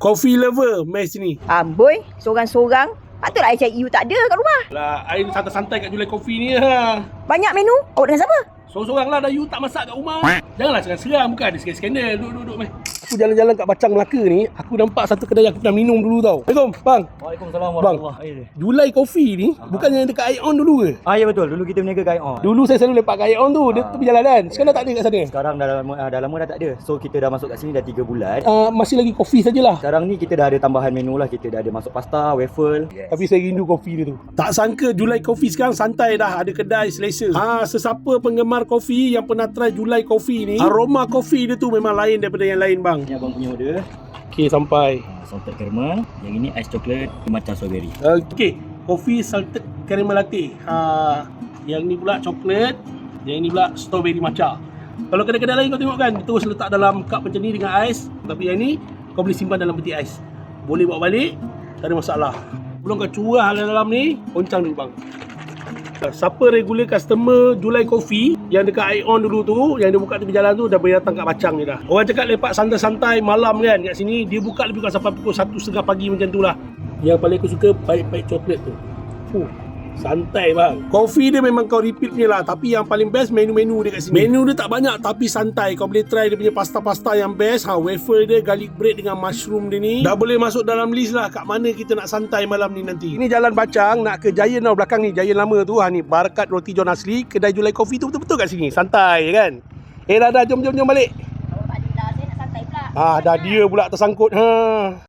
Coffee lover mes ni. Amboi, seorang-seorang. Patutlah I cari you tak ada kat rumah. Lah, I santai-santai kat Julai Coffee ni ha. Banyak menu. Awak dengan siapa? Seorang-seorang lah dah you tak masak kat rumah. Janganlah seram-seram, bukan ada skandal. Duduk-duduk meh. Aku jalan-jalan kat Bacang Melaka ni, aku nampak satu kedai yang aku pernah minum dulu tau. Assalamualaikum, bang. Waalaikumsalam Bang, warahmatullahi. Julai Coffee ni bukannya yang dekat Ion dulu ke? Ya betul, dulu kita berniaga kat Ion. Dulu saya selalu lepak kat Ion tu, dia tepi jalan kan. Sekarang dah tak ada kat sana. Sekarang dah lama dah tak ada. So kita dah masuk kat sini dah 3 bulan. Masih lagi kopi sajalah. Sekarang ni kita dah ada tambahan menu lah. Kita dah ada masuk pasta, waffle. Tapi saya rindu kopi dia tu. Tak sangka Julai Coffee sekarang santai dah, ada kedai selesa. Sesiapa penggemar kopi yang pernah try Julai Coffee ni, aroma kopi dia tu memang lain daripada yang lain bang. Ini abang punya order. Okey, sampai. Salted caramel. Yang ini ice chocolate macam strawberry. Okey, kopi salted caramel latte. Yang ni pula coklat, yang ni pula strawberry matcha. Kalau kedai-kedai lain kau tengok kan, dia terus letak dalam cup macam ni dengan ais. Tapi yang ni kau boleh simpan dalam peti ais. Boleh bawa balik, tak ada masalah. Belum kau curah dalam ni, oncang dulu bang. Siapa regular customer Julai Coffee yang dekat Ion dulu tu, yang dia buka tepi jalan tu, dah boleh datang kat Bacang ni dah. Orang cakap lepak santai-santai malam kan kat sini, dia buka lebih kurang sampai pukul 1.30 pagi macam tu lah. Yang paling aku suka pahit-pahit coklat tu. Santai bang. Kopi dia memang kau repeat punya lah. Tapi yang paling best menu-menu dia kat sini. Menu dia tak banyak tapi santai. Kau boleh try dia punya pasta-pasta yang best. Waffle dia, garlic bread dengan mushroom dia ni. Dah boleh masuk dalam list lah kat mana kita nak santai malam ni nanti. Ini Jalan Bacang nak ke Giant tau belakang ni. Giant lama tu. Ni Barakat Roti John Asli. Kedai Julai Coffee tu betul-betul kat sini. Santai kan. Dah jom balik. Oh, tak ada lah. Saya nak santai pula. Dah dia pula tersangkut.